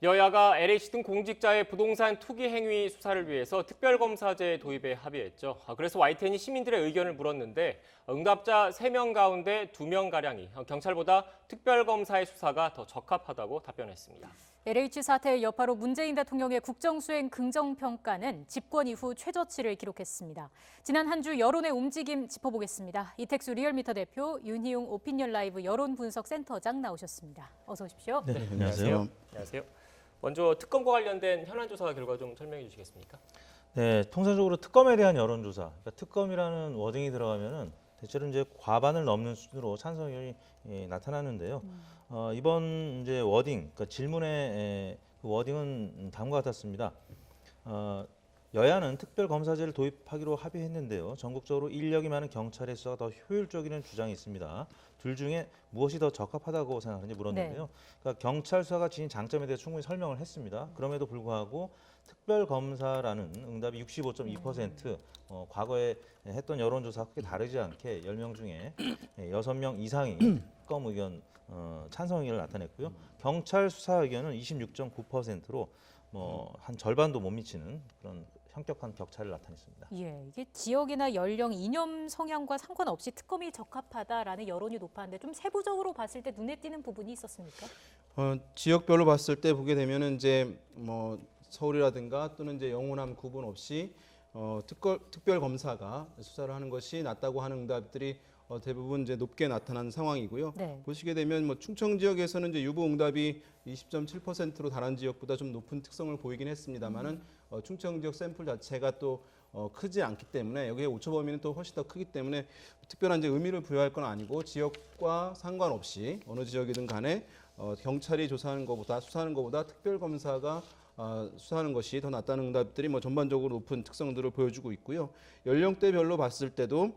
여야가 LH 등 공직자의 부동산 투기 행위 수사를 위해서 특별검사제 도입에 합의했죠. 그래서 YTN이 시민들의 의견을 물었는데 응답자 3명 가운데 2명가량이 경찰보다 특별검사의 수사가 더 적합하다고 답변했습니다. LH 사태의 여파로 문재인 대통령의 국정수행 긍정평가는 집권 이후 최저치를 기록했습니다. 지난 한 주 여론의 움직임 짚어보겠습니다. 이택수 리얼미터 대표, 윤희용 오피니언 라이브 여론분석센터장 나오셨습니다. 어서 오십시오. 네, 안녕하세요. 안녕하세요. 먼저 특검과 관련된 현안 조사 결과 좀 설명해 주시겠습니까? 네, 통상적으로 특검에 대한 여론조사, 그러니까 특검이라는 워딩이 들어가면은 대체로 이제 과반을 넘는 수준으로 찬성 의견이 나타나는데요. 이번 이제 워딩, 그러니까 질문의 그 워딩은 다음과 같았습니다. 여야는 특별검사제를 도입하기로 합의했는데요. 전국적으로 인력이 많은 경찰의 수사가 더 효율적이라는 주장이 있습니다. 둘 중에 무엇이 더 적합하다고 생각하는지 물었는데요. 네. 그러니까 경찰 수사가 지닌 장점에 대해 충분히 설명을 했습니다. 그럼에도 불구하고 특별검사라는 응답이 65.2%, 과거에 했던 여론조사와 크게 다르지 않게 10명 중에 6명 이상이 특검 의견, 찬성 의견을 나타냈고요. 경찰 수사 의견은 26.9%로 한 절반도 못 미치는 그런 현격한 격차를 나타냈습니다. 예, 이게 지역이나 연령, 이념 성향과 상관없이 특검이 적합하다라는 여론이 높았는데 좀 세부적으로 봤을 때 눈에 띄는 부분이 있었습니까? 지역별로 봤을 때 보게 되면은 이제 뭐 서울이라든가 또는 이제 영호남 구분 없이 특별 검사가 수사를 하는 것이 낫다고 하는 응답들이 대부분 이제 높게 나타난 상황이고요. 네. 보시게 되면 뭐 충청 지역에서는 이제 유보 응답이 20.7%로 다른 지역보다 좀 높은 특성을 보이긴 했습니다만은 충청 지역 샘플 자체가 또 크지 않기 때문에 여기에 오차 범위는 또 훨씬 더 크기 때문에 특별한 이제 의미를 부여할 건 아니고 지역과 상관없이 어느 지역이든 간에 경찰이 조사하는 것보다 수사하는 것보다 특별 검사가 수사하는 것이 더 낫다는 응답들이 뭐 전반적으로 높은 특성들을 보여주고 있고요. 연령대별로 봤을 때도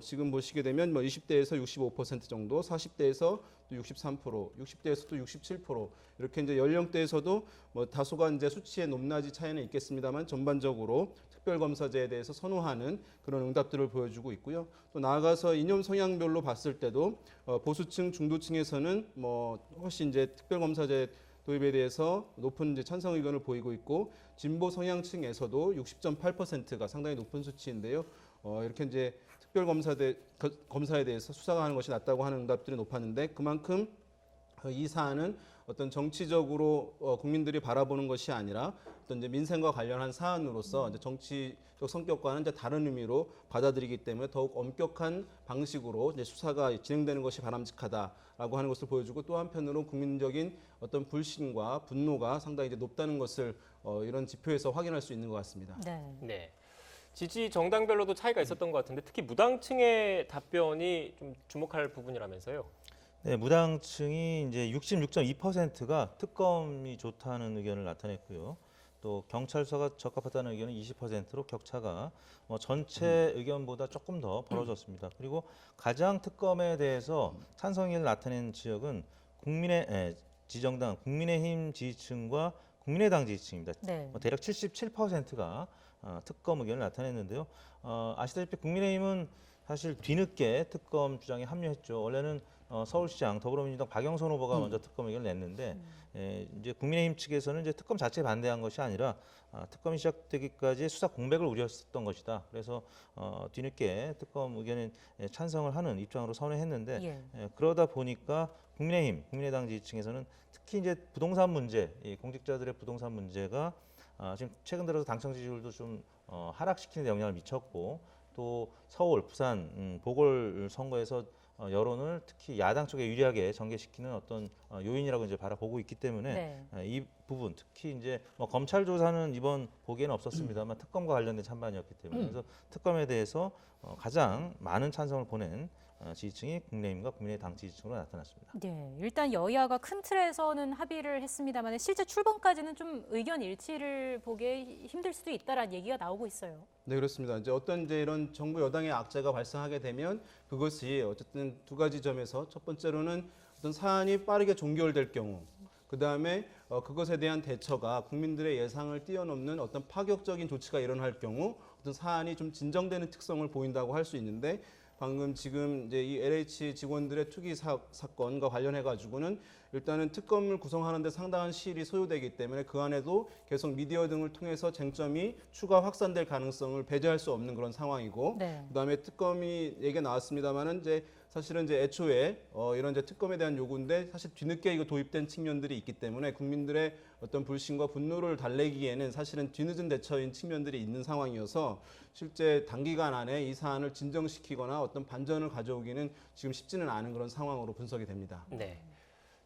지금 보시게 되면 뭐 20대에서 65% 정도, 40대에서 또 63%, 60대에서 또 67% 이렇게 이제 연령대에서도 뭐 다소가 이제 수치의 높낮이 차이는 있겠습니다만 전반적으로 특별검사제에 대해서 선호하는 그런 응답들을 보여주고 있고요. 또 나아가서 이념 성향별로 봤을 때도 보수층, 중도층에서는 뭐 훨씬 이제 특별검사제 도입에 대해서 높은 이제 찬성 의견을 보이고 있고 진보 성향층에서도 60.8%가 상당히 높은 수치인데요. 이렇게 이제 검사에 대해서 수사하는 것이 낫다고 하는 응답들이 높았는데 그만큼 이 사안은 어떤 정치적으로 국민들이 바라보는 것이 아니라 어떤 이제 민생과 관련한 사안으로서 이제 정치적 성격과는 이제 다른 의미로 받아들이기 때문에 더욱 엄격한 방식으로 이제 수사가 진행되는 것이 바람직하다라고 하는 것을 보여주고 또 한편으로 국민적인 어떤 불신과 분노가 상당히 이제 높다는 것을 이런 지표에서 확인할 수 있는 것 같습니다. 네. 지지 정당별로도 차이가 있었던 것 같은데 특히 무당층의 답변이 좀 주목할 부분이라면서요. 네, 무당층이 이제 66.2%가 특검이 좋다는 의견을 나타냈고요. 또 경찰 수사가 적합하다는 의견은 20%로 격차가 전체 의견보다 조금 더 벌어졌습니다. 그리고 가장 특검에 대해서 찬성 의견을 나타낸 지역은 지정당 국민의힘 지지층과 국민의당 지지층입니다. 네. 대략 77%가 특검 의견을 나타냈는데요. 아시다시피 국민의힘은 사실 뒤늦게 특검 주장에 합류했죠. 원래는 서울시장 더불어민주당 박영선 후보가 먼저 특검 의견을 냈는데 이제 국민의힘 측에서는 이제 특검 자체에 반대한 것이 아니라 특검이 시작되기까지 수사 공백을 우려했었던 것이다. 그래서 뒤늦게 특검 의견에 찬성을 하는 입장으로 선회했는데 그러다 보니까 국민의당 지지층에서는 특히 이제 부동산 문제, 이 공직자들의 부동산 문제가 지금 최근 들어서 당청 지지율도 좀 하락시키는 데 영향을 미쳤고 또 서울, 부산 보궐선거에서 여론을 특히 야당 쪽에 유리하게 전개시키는 어떤 요인이라고 이제 바라보고 있기 때문에 이 부분 특히 이제 검찰 조사는 이번 보기에는 없었습니다만 특검과 관련된 찬반이었기 때문에 그래서 특검에 대해서 가장 많은 찬성을 보낸 지지층이 국민의힘과 국민의당 지지층으로 나타났습니다. 네, 일단 여야가 큰 틀에서는 합의를 했습니다만 실제 출범까지는 좀 의견 일치를 보기 힘들 수도 있다라는 얘기가 나오고 있어요. 네, 그렇습니다. 이제 어떤 이제 이런 정부 여당의 악재가 발생하게 되면 그것이 어쨌든 두 가지 점에서 첫 번째로는 어떤 사안이 빠르게 종결될 경우, 그 다음에 그것에 대한 대처가 국민들의 예상을 뛰어넘는 어떤 파격적인 조치가 일어날 경우 어떤 사안이 좀 진정되는 특성을 보인다고 할 수 있는데 방금 지금 이제 이 LH 직원들의 투기 사건과 관련해 가지고는 일단은 특검을 구성하는데 상당한 시일이 소요되기 때문에 그 안에도 계속 미디어 등을 통해서 쟁점이 추가 확산될 가능성을 배제할 수 없는 그런 상황이고, 네. 그다음에 특검이 얘기가 나왔습니다만은 이제 사실은 이제 애초에 이런 이제 특검에 대한 요구인데 사실 뒤늦게 이거 도입된 측면들이 있기 때문에 국민들의 어떤 불신과 분노를 달래기에는 사실은 뒤늦은 대처인 측면들이 있는 상황이어서 실제 단기간 안에 이 사안을 진정시키거나 어떤 반전을 가져오기는 지금 쉽지는 않은 그런 상황으로 분석이 됩니다. 네.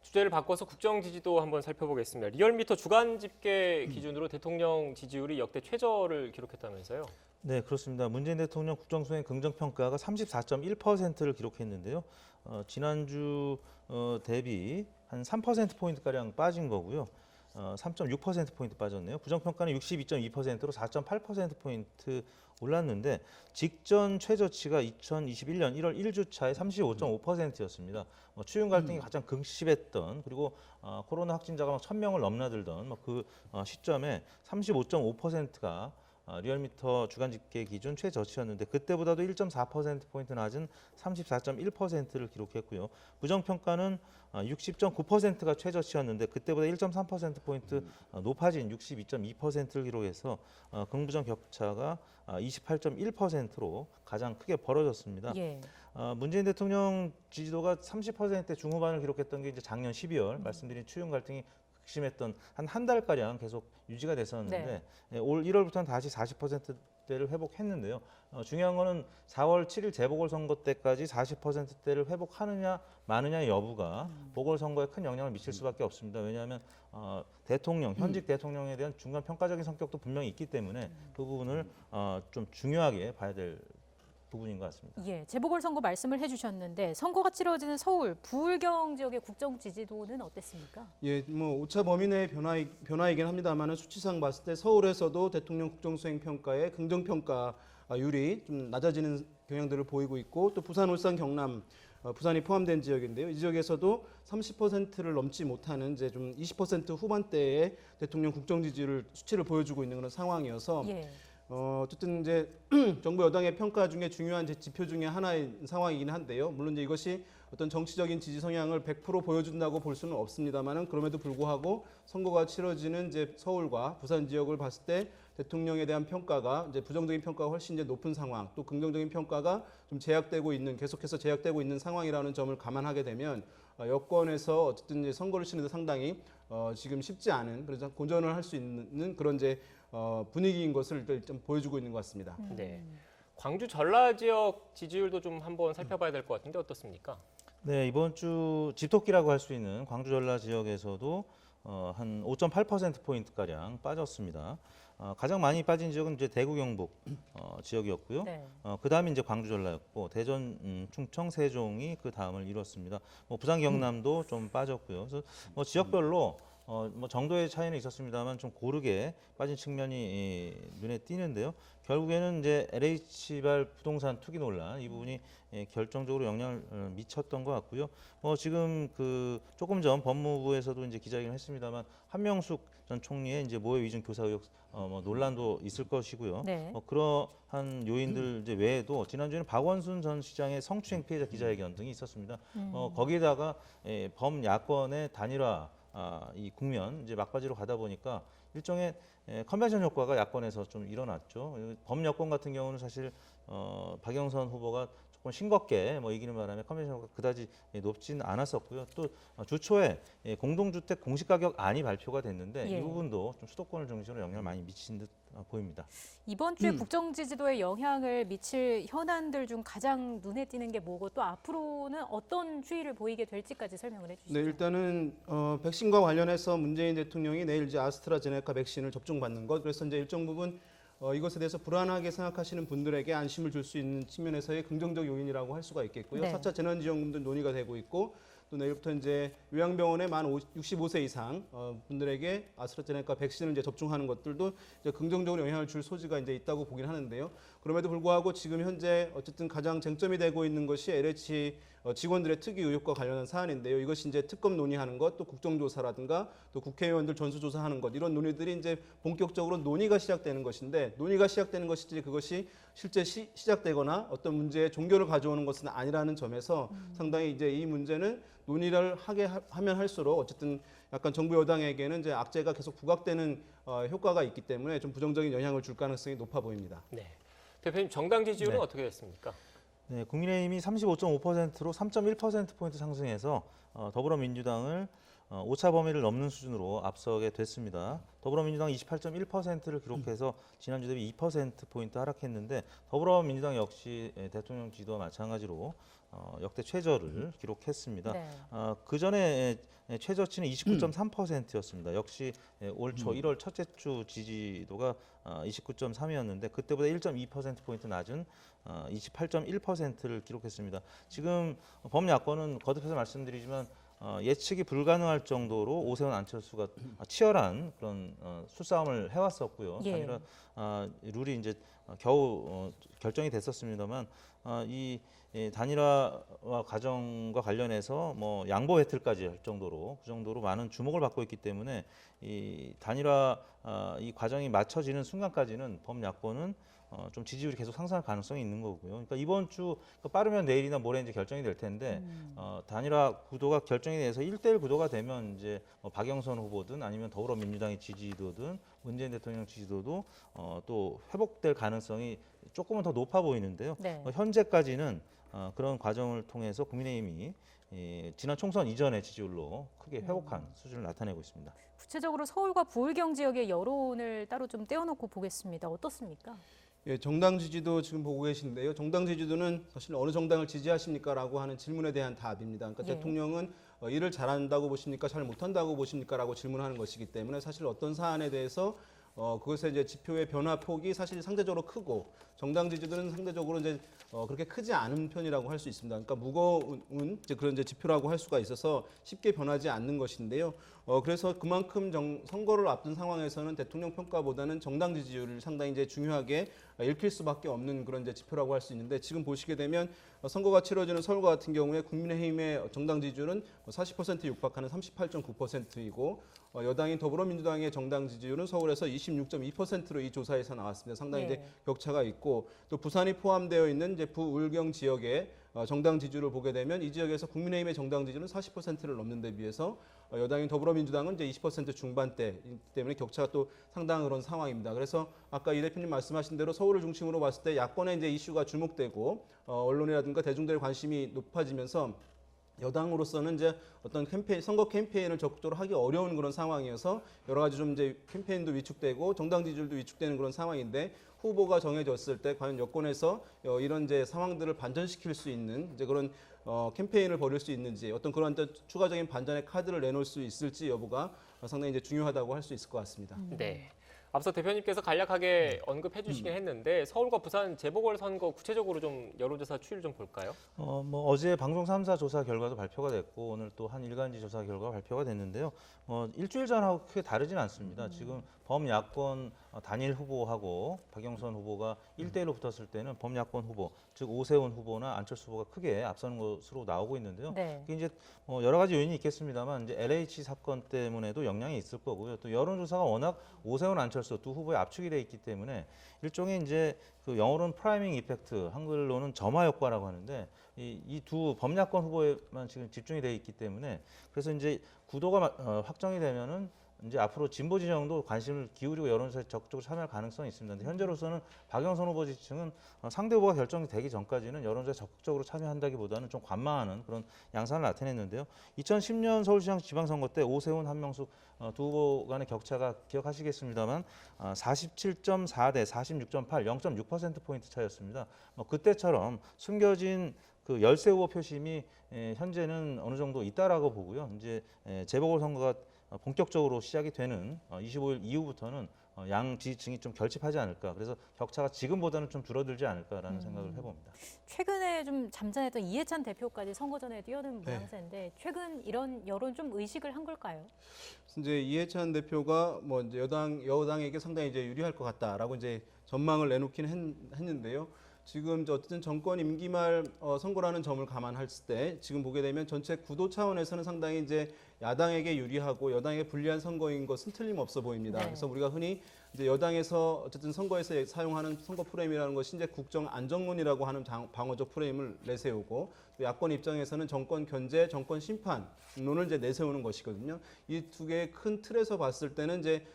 주제를 바꿔서 국정 지지도 한번 살펴보겠습니다. 리얼미터 주간 집계 기준으로 대통령 지지율이 역대 최저를 기록했다면서요? 네, 그렇습니다. 문재인 대통령 국정수행 긍정평가가 34.1%를 기록했는데요. 지난주 대비 한 3%포인트가량 빠진 거고요. 3.6%포인트 빠졌네요. 부정평가는 62.2%로 4.8%포인트 올랐는데 직전 최저치가 2021년 1월 1주차에 35.5%였습니다. 추윤 갈등이 가장 극심했던, 그리고 코로나 확진자가 막 1,000명을 넘나들던 그 시점에 35.5%가 리얼미터 주간 집계 기준 최저치였는데 그때보다도 1.4%포인트 낮은 34.1%를 기록했고요. 부정평가는 60.9%가 최저치였는데 그때보다 1.3%포인트 높아진 62.2%를 기록해서 긍부정 격차가 28.1%로 가장 크게 벌어졌습니다. 예. 문재인 대통령 지지도가 30%대 중후반을 기록했던 게 이제 작년 12월 말씀드린 추윤 갈등이 심했던 한 달가량 계속 유지가 됐었는데 올 1월부터는 다시 40%대를 회복했는데요. 중요한 거는 4월 7일 재보궐선거 때까지 40%대를 회복하느냐 마느냐의 여부가 보궐선거에 큰 영향을 미칠 수밖에 없습니다. 왜냐하면 현직 대통령에 대한 중간 평가적인 성격도 분명히 있기 때문에 그 부분을 좀 중요하게 봐야 될 부분인 것 같습니다. 예, 재보궐선거 말씀을 해주셨는데 선거가 치러지는 서울, 부울경 지역의 국정 지지도는 어땠습니까? 예, 뭐 오차 범위 내의 변화이긴 합니다만은 수치상 봤을 때 서울에서도 대통령 국정수행 평가의 긍정 평가율이 좀 낮아지는 경향들을 보이고 있고, 또 부산, 울산, 경남, 부산이 포함된 지역인데요. 이 지역에서도 30%를 넘지 못하는 이제 좀 20% 후반대의 대통령 국정 지지율 수치를 보여주고 있는 그런 상황이어서. 예. 어쨌든 이제 정부 여당의 평가 중에 중요한 지표 중에 하나인 상황이긴 한데요. 물론 이제 이것이 어떤 정치적인 지지 성향을 100% 보여준다고 볼 수는 없습니다만은 그럼에도 불구하고 선거가 치러지는 이제 서울과 부산 지역을 봤을 때 대통령에 대한 평가가 이제 부정적인 평가가 훨씬 이제 높은 상황, 또 긍정적인 평가가 좀 계속해서 제약되고 있는 상황이라는 점을 감안하게 되면 여권에서 어쨌든 이제 선거를 치는데 상당히 지금 쉽지 않은, 그래서 고전을 할 수 있는 그런 이제 분위기인 것을 좀 보여주고 있는 것 같습니다. 네. 광주 전라 지역 지지율도 좀 한번 살펴봐야 될 것 같은데 어떻습니까? 네, 이번 주 집토끼라고 할 수 있는 광주 전라 지역에서도 한 5.8%포인트가량 빠졌습니다. 가장 많이 빠진 지역은 이제 대구 경북 지역이었고요. 네. 그다음이 이제 광주 전라였고 대전, 충청, 세종이 그 다음을 이뤘습니다. 뭐 부산 경남도 좀 빠졌고요. 그래서 뭐 지역별로 뭐 정도의 차이는 있었습니다만 좀 고르게 빠진 측면이 눈에 띄는데요. 결국에는 이제 LH발 부동산 투기 논란 이 부분이 결정적으로 영향을 미쳤던 것 같고요. 지금 그 조금 전 법무부에서도 이제 기자회견을 했습니다만 한명숙 전 총리의 이제 모해 위증 교사 의혹 뭐 논란도 있을 것이고요. 네. 그러한 요인들 이제 외에도 지난주에는 박원순 전 시장의 성추행 피해자 기자회견 등이 있었습니다. 거기에다가 범야권의 단일화 이 국면 이제 막바지로 가다 보니까 일종의 컨벤션 효과가 야권에서 좀 일어났죠. 범여권 같은 경우는 사실 박영선 후보가 조금 싱겁게 이기는 바람에 컨벤션 효과가 그다지 높지는 않았었고요. 또 주초에 공동주택 공시가격안이 발표가 됐는데 예. 이 부분도 좀 수도권을 중심으로 영향을 많이 미친 듯 보입니다. 이번 주에 국정 지지도에 영향을 미칠 현안들 중 가장 눈에 띄는 게 뭐고 또 앞으로는 어떤 추이를 보이게 될지까지 설명을 해주시죠. 네, 일단은 백신과 관련해서 문재인 대통령이 내일 이제 아스트라제네카 백신을 접종받는 것, 그래서 이제 일정 부분 이것에 대해서 불안하게 생각하시는 분들에게 안심을 줄 수 있는 측면에서의 긍정적 요인이라고 할 수가 있겠고요. 네. 4차 재난지원금도 논의가 되고 있고, 또 내일부터 이제 요양병원에 만 65세 이상 분들에게 아스트라제네카 백신을 이제 접종하는 것들도 이제 긍정적으로 영향을 줄 소지가 이제 있다고 보긴 하는데요. 그럼에도 불구하고 지금 현재 어쨌든 가장 쟁점이 되고 있는 것이 LH 직원들의 특이 의혹과 관련한 사안인데요. 이것이 이제 특검 논의하는 것, 또 국정조사라든가 또 국회의원들 전수조사하는 것 이런 논의들이 이제 본격적으로 논의가 시작되는 것인데 논의가 시작되는 것이지 그것이 실제 시작되거나 어떤 문제에 종결을 가져오는 것은 아니라는 점에서 상당히 이제 이 문제는 논의를 하면 할수록 어쨌든 약간 정부 여당에게는 이제 악재가 계속 부각되는 효과가 있기 때문에 좀 부정적인 영향을 줄 가능성이 높아 보입니다. 네. 대표님 정당 지지율은 네. 어떻게 됐습니까? 네, 국민의힘이 35.5%로 3.1%포인트 상승해서 더불어민주당을 오차 범위를 넘는 수준으로 앞서게 됐습니다. 더불어민주당 28.1%를 기록해서 지난주 대비 2%포인트 하락했는데 더불어민주당 역시 대통령 지지도와 마찬가지로 역대 최저를 기록했습니다. 네. 그 전에 최저치는 29.3%였습니다. 역시 올 초 1월 첫째 주 지지도가 29.3이었는데 그때보다 1.2%포인트 낮은 28.1%를 기록했습니다. 지금 범야권은 거듭해서 말씀드리지만 예측이 불가능할 정도로 오세훈 안철수가 치열한 그런 수싸움을 해왔었고요. 예. 단일화 룰이 이제 겨우 결정이 됐었습니다만 이 단일화와 과정과 관련해서 뭐 양보 배틀까지 할 정도로 그 정도로 많은 주목을 받고 있기 때문에 이 단일화 이 과정이 맞춰지는 순간까지는 범야권은 좀 지지율이 계속 상승할 가능성이 있는 거고요. 그러니까 이번 주 빠르면 내일이나 모레 이제 결정이 될 텐데 단일화 구도가 결정이 돼서 1대1 구도가 되면 이제 박영선 후보든 아니면 더불어민주당의 지지도든 문재인 대통령 지지도도 또 회복될 가능성이 조금은 더 높아 보이는데요. 네. 현재까지는 그런 과정을 통해서 국민의힘이 지난 총선 이전의 지지율로 크게 회복한 수준을 나타내고 있습니다. 구체적으로 서울과 부울경 지역의 여론을 따로 좀 떼어놓고 보겠습니다. 어떻습니까? 예, 정당 지지도 지금 보고 계신데요. 정당 지지도는 사실 어느 정당을 지지하십니까라고 하는 질문에 대한 답입니다. 그러니까 예. 대통령은 일을 잘한다고 보십니까, 잘 못한다고 보십니까라고 질문하는 것이기 때문에 사실 어떤 사안에 대해서 그것의 이제 지표의 변화 폭이 사실 상대적으로 크고 정당 지지도는 상대적으로 이제 그렇게 크지 않은 편이라고 할 수 있습니다. 그러니까 무거운 이제 그런 이제 지표라고 할 수가 있어서 쉽게 변하지 않는 것인데요. 그래서 그만큼 선거를 앞둔 상황에서는 대통령 평가보다는 정당 지지율을 상당히 이제 중요하게 읽힐 수밖에 없는 그런 이제 지표라고 할 수 있는데 지금 보시게 되면 선거가 치러지는 서울과 같은 경우에 국민의힘의 정당 지지율은 40% 육박하는 38.9%이고 여당인 더불어민주당의 정당 지지율은 서울에서 26.2%로 이 조사에서 나왔습니다. 상당히 이제 격차가 있고 또 부산이 포함되어 있는 이제 부울경 지역의 정당 지지율을 보게 되면 이 지역에서 국민의힘의 정당 지지율은 40%를 넘는 데 비해서 여당인 더불어민주당은 이제 20% 중반대이기 때문에 격차가 또 상당한 그런 상황입니다. 그래서 아까 이 대표님 말씀하신 대로 서울을 중심으로 봤을 때 야권의 이제 이슈가 주목되고 언론이라든가 대중들의 관심이 높아지면서 여당으로서는 이제 어떤 선거 캠페인을 적극적으로 하기 어려운 그런 상황이어서 여러 가지 좀 이제 캠페인도 위축되고 정당 지지율도 위축되는 그런 상황인데 후보가 정해졌을 때 과연 여권에서 이런 이제 상황들을 반전시킬 수 있는 이제 그런 캠페인을 벌일 수 있는지 어떤 그런 추가적인 반전의 카드를 내놓을 수 있을지 여부가 상당히 이제 중요하다고 할 수 있을 것 같습니다. 네. 앞서 대표님께서 간략하게 언급해 주시긴 했는데 서울과 부산 재보궐선거 구체적으로 좀 여론조사 추이를 좀 볼까요? 뭐 어제 방송 3사 조사 결과도 발표가 됐고 오늘 또 한 일간지 조사 결과가 발표가 됐는데요. 일주일 전하고 크게 다르진 않습니다. 지금 범야권 단일 후보하고 박영선 후보가 1대1로 붙었을 때는 범야권 후보, 즉 오세훈 후보나 안철수 후보가 크게 앞서는 것으로 나오고 있는데요. 네. 이게 이제 여러 가지 요인이 있겠습니다만 이제 LH 사건 때문에도 영향이 있을 거고요. 또 여론조사가 워낙 오세훈 안철수 두 후보에 압축이 돼 있기 때문에 일종의 이제 그 영어로는 프라이밍 이펙트, 한글로는 점화 효과라고 하는데 이 두 범야권 후보에만 지금 집중이 돼 있기 때문에 그래서 이제 구도가 확정이 되면은 이제 앞으로 진보 진영도 관심을 기울이고 여론조사에 적극적으로 참여할 가능성이 있습니다. 근데 현재로서는 박영선 후보 지층은 상대 후보가 결정되기 전까지는 여론조사에 적극적으로 참여한다기보다는 좀 관망하는 그런 양상을 나타냈는데요. 2010년 서울시장 지방선거 때 오세훈, 한명숙 두 후보 간의 격차가 기억하시겠습니다만 47.4 대 46.8, 0.6%포인트 차이였습니다. 그때처럼 숨겨진 그 열세 후보 표심이 현재는 어느 정도 있다라고 보고요. 이제 재보궐선거가 본격적으로 시작이 되는 25일 이후부터는 양 지지층이 좀 결집하지 않을까. 그래서 격차가 지금보다는 좀 줄어들지 않을까라는 생각을 해봅니다. 최근에 좀 잠잠했던 이해찬 대표까지 선거 전에 뛰어든 모양새인데 최근 이런 여론 좀 의식을 한 걸까요? 이제 이해찬 대표가 뭐 이제 여당에게 상당히 이제 유리할 것 같다라고 이제 전망을 내놓긴 했는데요. 지금 어쨌든 정권 임기 말 선거라는 점을 감안했을 때 지금 보게 되면 전체 구도 차원에서는 상당히 이제 야당에게 유리하고 여당에게 불리한 선거인 것은 틀림없어 보입니다. 네. 그래서 우리가 흔히 이제 여당에서 어쨌든 선거에서 사용하는 선거 프레임이라는 것이 이제 국정 안정론이라고 하는 방어적 프레임을 내세우고 야권 입장에서는 정권 견제, 정권 심판론을 이제 내세우는 것이거든요. 이 두 개의 큰 틀에서 봤을 때는 이제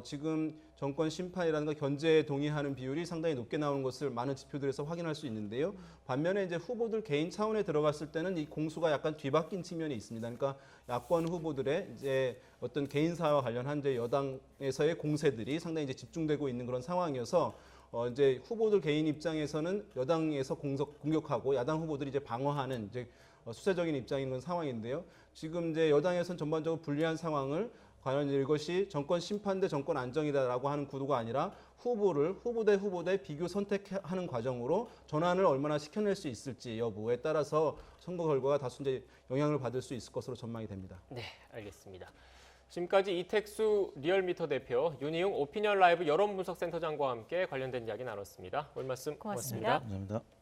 지금 정권 심판이라든가 견제에 동의하는 비율이 상당히 높게 나오는 것을 많은 지표들에서 확인할 수 있는데요. 반면에 이제 후보들 개인 차원에 들어갔을 때는 이 공수가 약간 뒤바뀐 측면이 있습니다. 그러니까 야권 후보들의 이제 어떤 개인사와 관련한 이제 여당에서의 공세들이 상당히 이제 집중되고 있는 그런 상황이어서 이제 후보들 개인 입장에서는 여당에서 공격하고 야당 후보들이 이제 방어하는 이제 수세적인 입장인 그런 상황인데요. 지금 이제 여당에서는 전반적으로 불리한 상황을 과연 이것이 정권 심판 대 정권 안정이다라고 하는 구도가 아니라 후보 대 비교 선택하는 과정으로 전환을 얼마나 시켜낼 수 있을지 여부에 따라서 선거 결과가 다소 이제 영향을 받을 수 있을 것으로 전망이 됩니다. 네, 알겠습니다. 지금까지 이택수 리얼미터 대표, 윤희용 오피니언 라이브 여론분석센터장과 함께 관련된 이야기 나눴습니다. 오늘 말씀 고맙습니다. 고맙습니다. 감사합니다.